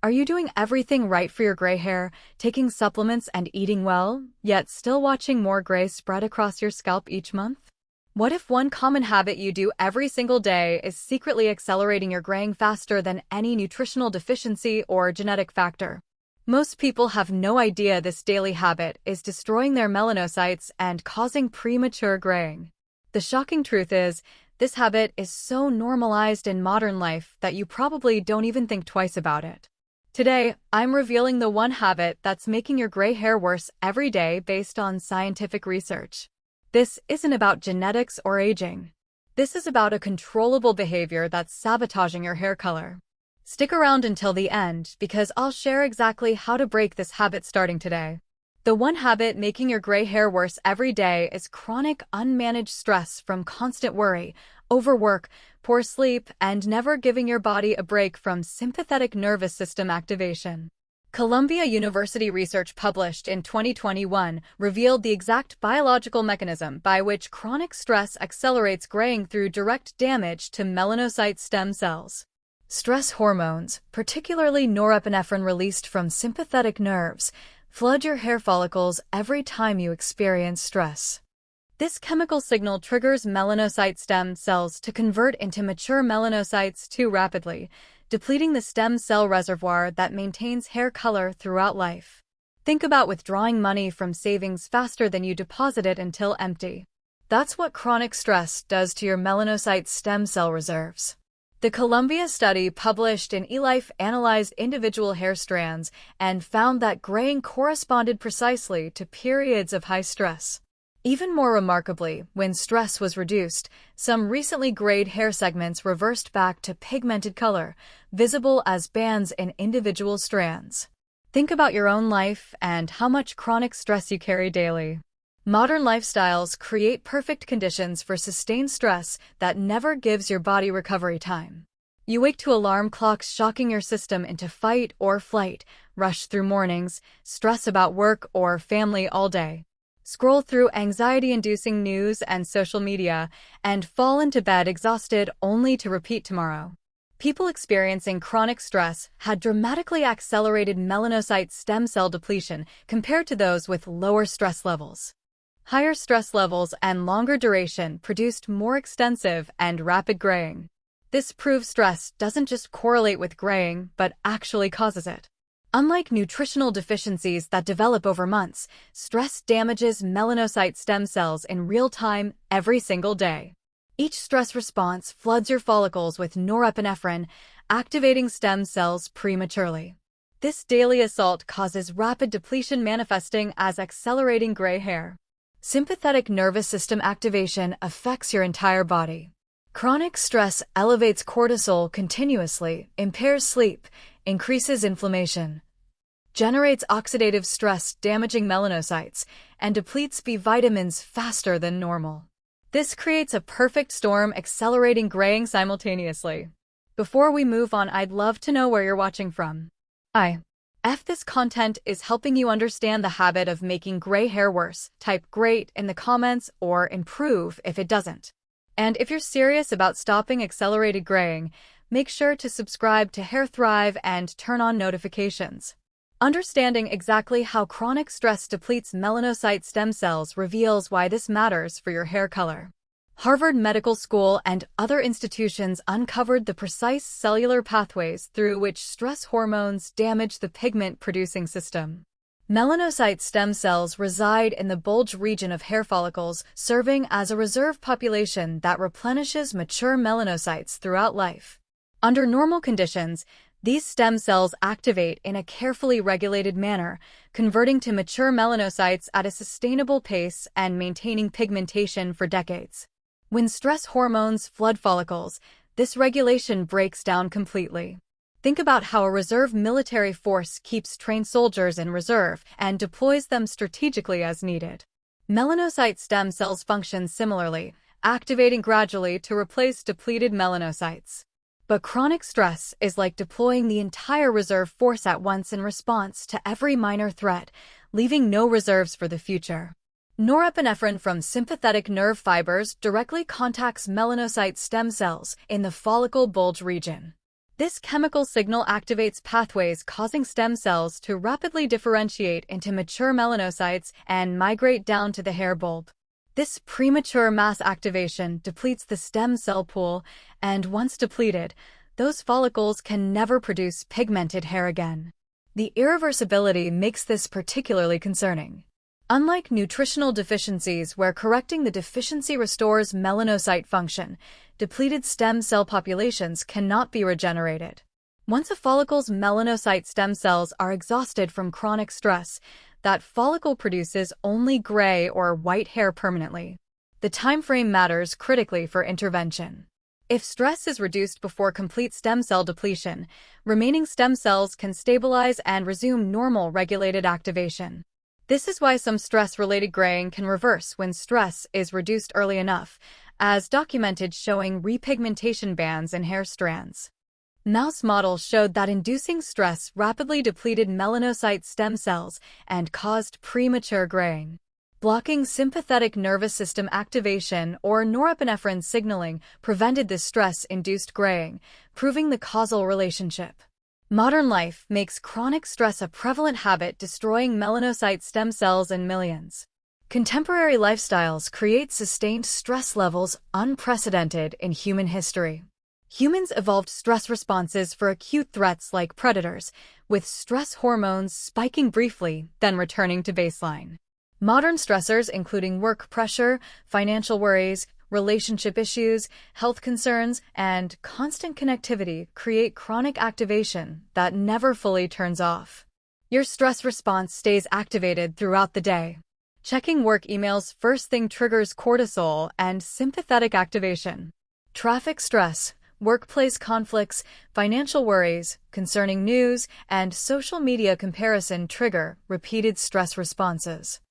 Are you doing everything right for your gray hair, taking supplements and eating well, yet still watching more gray spread across your scalp each month? What if one common habit you do every single day is secretly accelerating your graying faster than any nutritional deficiency or genetic factor? Most people have no idea this daily habit is destroying their melanocytes and causing premature graying. The shocking truth is, this habit is so normalized in modern life that you probably don't even think twice about it. Today, I'm revealing the one habit that's making your gray hair worse every day based on scientific research. This isn't about genetics or aging. This is about a controllable behavior that's sabotaging your hair color. Stick around until the end because I'll share exactly how to break this habit starting today. The one habit making your gray hair worse every day is chronic unmanaged stress from constant worry, overwork, poor sleep, and never giving your body a break from sympathetic nervous system activation. Columbia University research published in 2021 revealed the exact biological mechanism by which chronic stress accelerates graying through direct damage to melanocyte stem cells. Stress hormones, particularly norepinephrine released from sympathetic nerves, flood your hair follicles every time you experience stress. This chemical signal triggers melanocyte stem cells to convert into mature melanocytes too rapidly, depleting the stem cell reservoir that maintains hair color throughout life. Think about withdrawing money from savings faster than you deposit it until empty. That's what chronic stress does to your melanocyte stem cell reserves. The Columbia study published in eLife analyzed individual hair strands and found that graying corresponded precisely to periods of high stress. Even more remarkably, when stress was reduced, some recently grayed hair segments reversed back to pigmented color, visible as bands in individual strands. Think about your own life and how much chronic stress you carry daily. Modern lifestyles create perfect conditions for sustained stress that never gives your body recovery time. You wake to alarm clocks shocking your system into fight or flight, rush through mornings, stress about work or family all day, scroll through anxiety-inducing news and social media, and fall into bed exhausted only to repeat tomorrow. People experiencing chronic stress had dramatically accelerated melanocyte stem cell depletion compared to those with lower stress levels. Higher stress levels and longer duration produced more extensive and rapid graying. This proves stress doesn't just correlate with graying, but actually causes it. Unlike nutritional deficiencies that develop over months, stress damages melanocyte stem cells in real time every single day. Each stress response floods your follicles with norepinephrine, activating stem cells prematurely. This daily assault causes rapid depletion manifesting as accelerating gray hair. Sympathetic nervous system activation affects your entire body. Chronic stress elevates cortisol continuously, impairs sleep, increases inflammation, generates oxidative stress damaging melanocytes, and depletes B vitamins faster than normal. This creates a perfect storm accelerating graying simultaneously. Before we move on, I'd love to know where you're watching from. If this content is helping you understand the habit of making gray hair worse, type great in the comments or improve if it doesn't. And if you're serious about stopping accelerated graying, make sure to subscribe to HairThrive and turn on notifications. Understanding exactly how chronic stress depletes melanocyte stem cells reveals why this matters for your hair color. Harvard Medical School and other institutions uncovered the precise cellular pathways through which stress hormones damage the pigment-producing system. Melanocyte stem cells reside in the bulge region of hair follicles, serving as a reserve population that replenishes mature melanocytes throughout life. Under normal conditions, these stem cells activate in a carefully regulated manner, converting to mature melanocytes at a sustainable pace and maintaining pigmentation for decades. When stress hormones flood follicles, this regulation breaks down completely. Think about how a reserve military force keeps trained soldiers in reserve and deploys them strategically as needed. Melanocyte stem cells function similarly, activating gradually to replace depleted melanocytes. But chronic stress is like deploying the entire reserve force at once in response to every minor threat, leaving no reserves for the future. Norepinephrine from sympathetic nerve fibers directly contacts melanocyte stem cells in the follicle bulge region. This chemical signal activates pathways causing stem cells to rapidly differentiate into mature melanocytes and migrate down to the hair bulb. This premature mass activation depletes the stem cell pool, and once depleted, those follicles can never produce pigmented hair again. The irreversibility makes this particularly concerning. Unlike nutritional deficiencies where correcting the deficiency restores melanocyte function, depleted stem cell populations cannot be regenerated. Once a follicle's melanocyte stem cells are exhausted from chronic stress, that follicle produces only gray or white hair permanently. The time frame matters critically for intervention. If stress is reduced before complete stem cell depletion, remaining stem cells can stabilize and resume normal regulated activation. This is why some stress-related graying can reverse when stress is reduced early enough, as documented showing repigmentation bands in hair strands. Mouse models showed that inducing stress rapidly depleted melanocyte stem cells and caused premature graying. Blocking sympathetic nervous system activation or norepinephrine signaling prevented this stress-induced graying, proving the causal relationship. Modern life makes chronic stress a prevalent habit, destroying melanocyte stem cells in millions. Contemporary lifestyles create sustained stress levels unprecedented in human history. Humans evolved stress responses for acute threats like predators, with stress hormones spiking briefly, then returning to baseline. Modern stressors, including work pressure, financial worries, relationship issues, health concerns, and constant connectivity, create chronic activation that never fully turns off. Your stress response stays activated throughout the day. Checking work emails first thing triggers cortisol and sympathetic activation. Traffic stress, workplace conflicts, financial worries, concerning news, and social media comparison trigger repeated stress responses.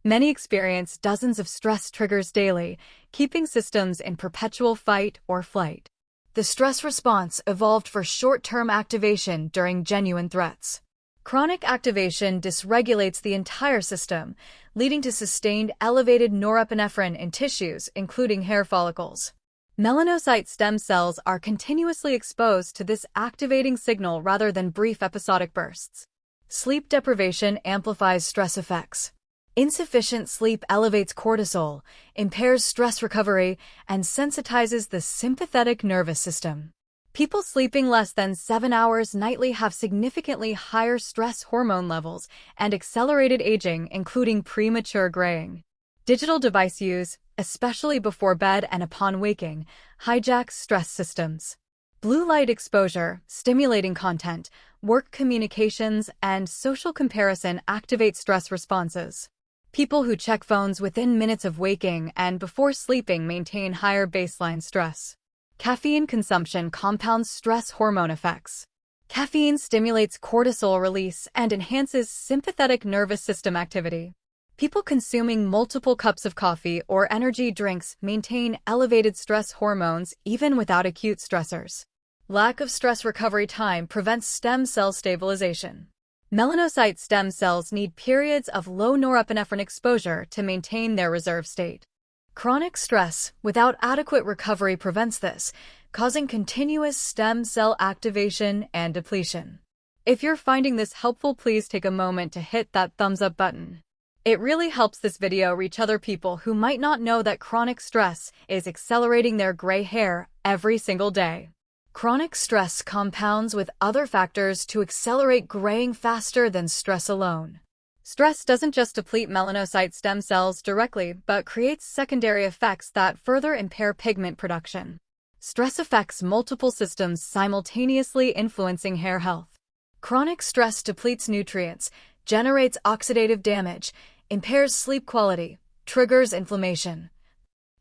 Many experience dozens of stress triggers daily, keeping systems in perpetual fight or flight. The stress response evolved for short-term activation during genuine threats. Chronic activation dysregulates the entire system, leading to sustained elevated norepinephrine in tissues, including hair follicles. Melanocyte stem cells are continuously exposed to this activating signal rather than brief episodic bursts. Sleep deprivation amplifies stress effects. Insufficient sleep elevates cortisol, impairs stress recovery, and sensitizes the sympathetic nervous system. People sleeping less than 7 hours nightly have significantly higher stress hormone levels and accelerated aging, including premature graying. Digital device use, especially before bed and upon waking, hijacks stress systems. Blue light exposure, stimulating content, work communications, and social comparison activate stress responses. People who check phones within minutes of waking and before sleeping maintain higher baseline stress. Caffeine consumption compounds stress hormone effects. Caffeine stimulates cortisol release and enhances sympathetic nervous system activity. People consuming multiple cups of coffee or energy drinks maintain elevated stress hormones even without acute stressors. Lack of stress recovery time prevents stem cell stabilization. Melanocyte stem cells need periods of low norepinephrine exposure to maintain their reserve state. Chronic stress without adequate recovery prevents this, causing continuous stem cell activation and depletion. If you're finding this helpful, please take a moment to hit that thumbs up button. It really helps this video reach other people who might not know that chronic stress is accelerating their gray hair every single day. Chronic stress compounds with other factors to accelerate graying faster than stress alone. Stress doesn't just deplete melanocyte stem cells directly, but creates secondary effects that further impair pigment production. Stress affects multiple systems simultaneously, influencing hair health. Chronic stress depletes nutrients, generates oxidative damage, impairs sleep quality, triggers inflammation,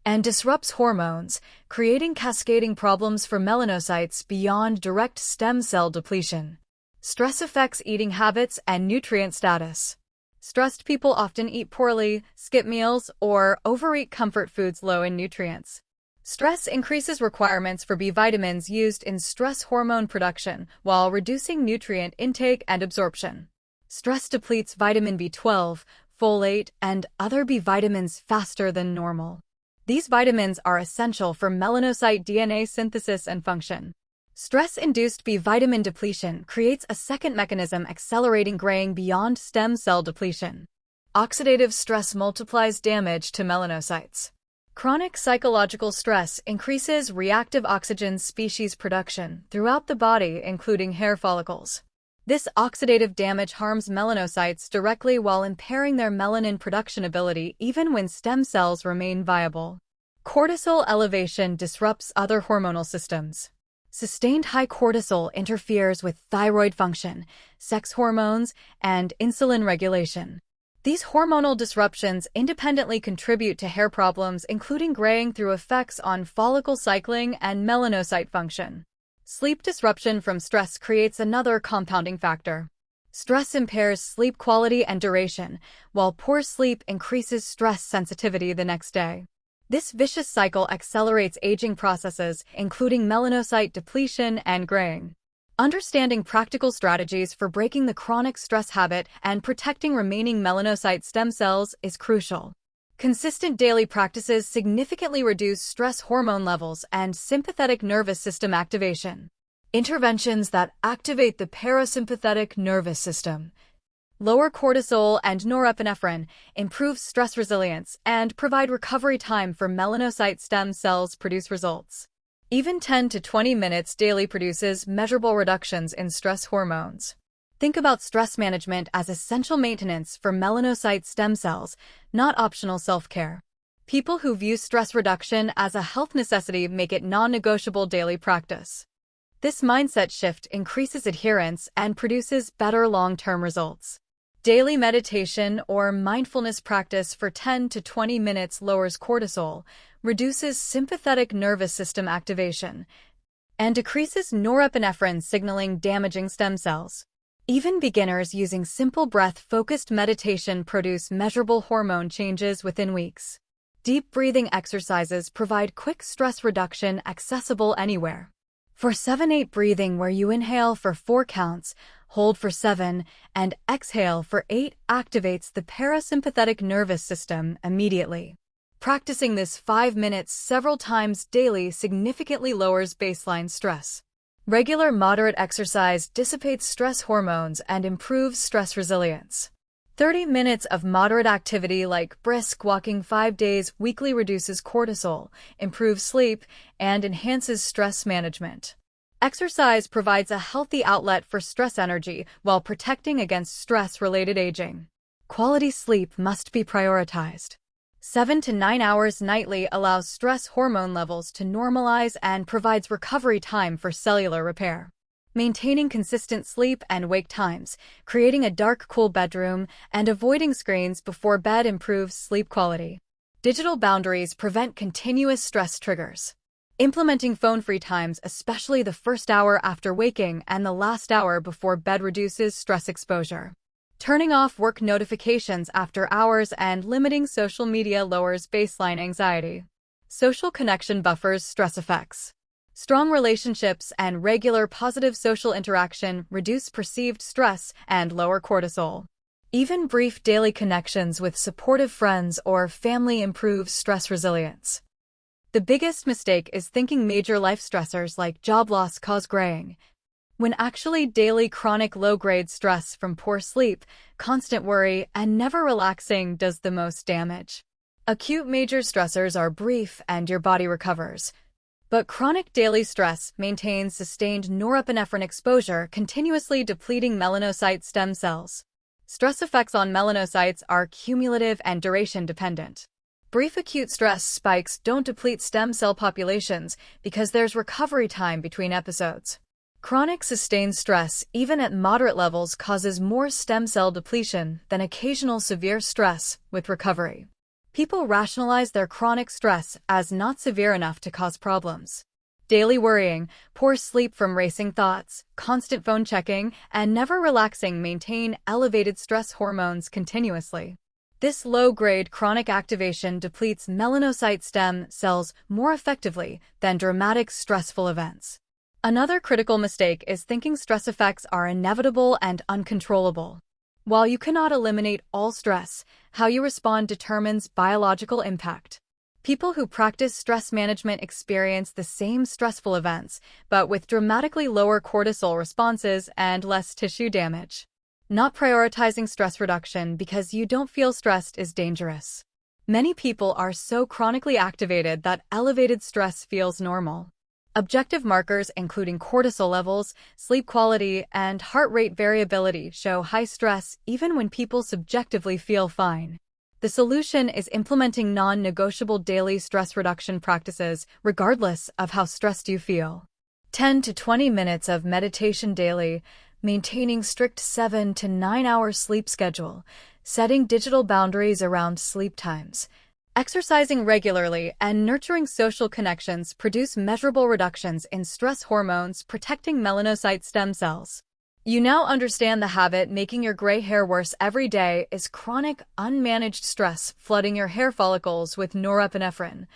and disrupts hormones, creating cascading problems for melanocytes beyond direct stem cell depletion. Stress affects eating habits and nutrient status. Stressed people often eat poorly, skip meals, or overeat comfort foods low in nutrients. Stress increases requirements for B vitamins used in stress hormone production while reducing nutrient intake and absorption. Stress depletes vitamin B12, folate, and other B vitamins faster than normal. These vitamins are essential for melanocyte DNA synthesis and function. Stress-induced B vitamin depletion creates a second mechanism accelerating graying beyond stem cell depletion. Oxidative stress multiplies damage to melanocytes. Chronic psychological stress increases reactive oxygen species production throughout the body, including hair follicles. This oxidative damage harms melanocytes directly while impairing their melanin production ability even when stem cells remain viable. Cortisol elevation disrupts other hormonal systems. Sustained high cortisol interferes with thyroid function, sex hormones, and insulin regulation. These hormonal disruptions independently contribute to hair problems, including graying through effects on follicle cycling and melanocyte function. Sleep disruption from stress creates another compounding factor. Stress impairs sleep quality and duration, while poor sleep increases stress sensitivity the next day. This vicious cycle accelerates aging processes, including melanocyte depletion and graying. Understanding practical strategies for breaking the chronic stress habit and protecting remaining melanocyte stem cells is crucial. Consistent daily practices significantly reduce stress hormone levels and sympathetic nervous system activation. Interventions that activate the parasympathetic nervous system lower cortisol and norepinephrine, improve stress resilience, and provide recovery time for melanocyte stem cells produce results. Even 10 to 20 minutes daily produces measurable reductions in stress hormones. Think about stress management as essential maintenance for melanocyte stem cells, not optional self-care. People who view stress reduction as a health necessity make it non-negotiable daily practice. This mindset shift increases adherence and produces better long-term results. Daily meditation or mindfulness practice for 10 to 20 minutes lowers cortisol, reduces sympathetic nervous system activation, and decreases norepinephrine signaling damaging stem cells. Even beginners using simple breath-focused meditation produce measurable hormone changes within weeks. Deep breathing exercises provide quick stress reduction accessible anywhere. For 7-8 breathing, where you inhale for 4 counts, hold for 7, and exhale for 8, activates the parasympathetic nervous system immediately. Practicing this 5 minutes several times daily significantly lowers baseline stress. Regular moderate exercise dissipates stress hormones and improves stress resilience. 30 minutes of moderate activity like brisk walking 5 days weekly reduces cortisol, improves sleep, and enhances stress management. Exercise provides a healthy outlet for stress energy while protecting against stress-related aging. Quality sleep must be prioritized. 7 to 9 hours nightly allows stress hormone levels to normalize and provides recovery time for cellular repair. Maintaining consistent sleep and wake times, creating a dark, cool bedroom, and avoiding screens before bed improves sleep quality. Digital boundaries prevent continuous stress triggers. Implementing phone-free times, especially the first hour after waking and the last hour before bed, reduces stress exposure. Turning off work notifications after hours and limiting social media lowers baseline anxiety. Social connection buffers stress effects. Strong relationships and regular positive social interaction reduce perceived stress and lower cortisol. Even brief daily connections with supportive friends or family improve stress resilience. The biggest mistake is thinking major life stressors like job loss cause graying, when actually daily chronic low-grade stress from poor sleep, constant worry, and never relaxing does the most damage. Acute major stressors are brief and your body recovers. But chronic daily stress maintains sustained norepinephrine exposure, continuously depleting melanocyte stem cells. Stress effects on melanocytes are cumulative and duration-dependent. Brief acute stress spikes don't deplete stem cell populations because there's recovery time between episodes. Chronic sustained stress, even at moderate levels, causes more stem cell depletion than occasional severe stress with recovery. People rationalize their chronic stress as not severe enough to cause problems. Daily worrying, poor sleep from racing thoughts, constant phone checking, and never relaxing maintain elevated stress hormones continuously. This low-grade chronic activation depletes melanocyte stem cells more effectively than dramatic stressful events. Another critical mistake is thinking stress effects are inevitable and uncontrollable. While you cannot eliminate all stress, how you respond determines biological impact. People who practice stress management experience the same stressful events, but with dramatically lower cortisol responses and less tissue damage. Not prioritizing stress reduction because you don't feel stressed is dangerous. Many people are so chronically activated that elevated stress feels normal. Objective markers including cortisol levels, sleep quality, and heart rate variability show high stress even when people subjectively feel fine. The solution is implementing non-negotiable daily stress reduction practices regardless of how stressed you feel. 10 to 20 minutes of meditation daily, maintaining strict 7 to 9 hour sleep schedule, setting digital boundaries around sleep times. Exercising regularly and nurturing social connections produce measurable reductions in stress hormones, protecting melanocyte stem cells. You now understand the habit making your gray hair worse every day is chronic, unmanaged stress flooding your hair follicles with norepinephrine,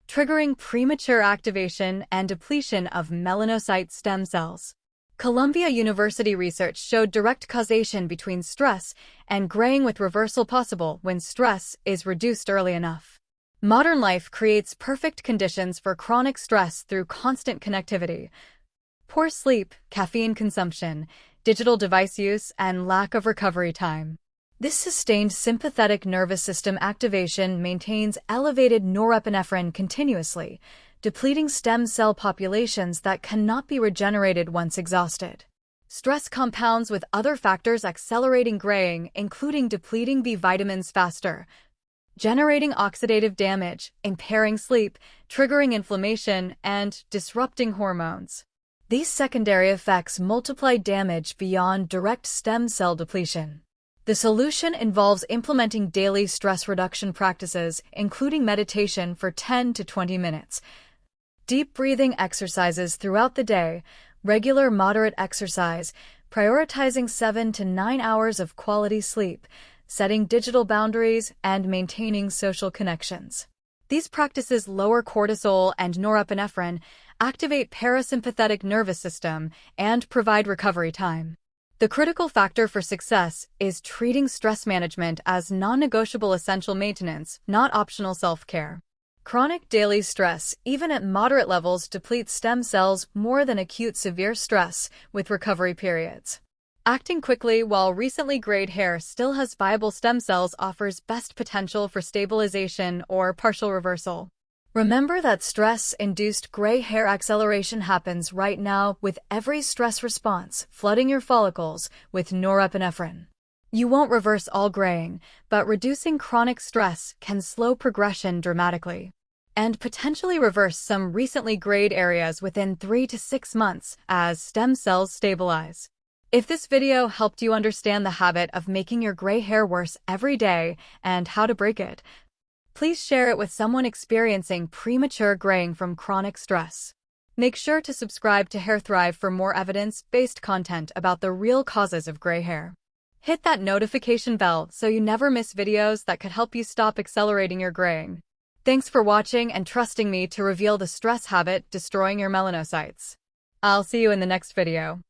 triggering premature activation and depletion of melanocyte stem cells. Columbia University research showed direct causation between stress and graying, with reversal possible when stress is reduced early enough. Modern life creates perfect conditions for chronic stress through constant connectivity, poor sleep, caffeine consumption, digital device use, and lack of recovery time. This sustained sympathetic nervous system activation maintains elevated norepinephrine continuously, depleting stem cell populations that cannot be regenerated once exhausted. Stress compounds with other factors accelerating graying, including depleting B vitamins faster, generating oxidative damage, impairing sleep, triggering inflammation, and disrupting hormones. These secondary effects multiply damage beyond direct stem cell depletion. The solution involves implementing daily stress reduction practices, including meditation for 10 to 20 minutes, deep breathing exercises throughout the day, regular moderate exercise, prioritizing 7 to 9 hours of quality sleep, setting digital boundaries, and maintaining social connections. These practices lower cortisol and norepinephrine, activate parasympathetic nervous system, and provide recovery time. The critical factor for success is treating stress management as non-negotiable essential maintenance, not optional self-care. Chronic daily stress, even at moderate levels, depletes stem cells more than acute severe stress, with recovery periods. Acting quickly while recently grayed hair still has viable stem cells offers best potential for stabilization or partial reversal. Remember that stress-induced gray hair acceleration happens right now with every stress response, flooding your follicles with norepinephrine. You won't reverse all graying, but reducing chronic stress can slow progression dramatically and potentially reverse some recently grayed areas within 3 to 6 months as stem cells stabilize. If this video helped you understand the habit of making your gray hair worse every day and how to break it, please share it with someone experiencing premature graying from chronic stress. Make sure to subscribe to HairThrive for more evidence-based content about the real causes of gray hair. Hit that notification bell so you never miss videos that could help you stop accelerating your graying. Thanks for watching and trusting me to reveal the stress habit destroying your melanocytes. I'll see you in the next video.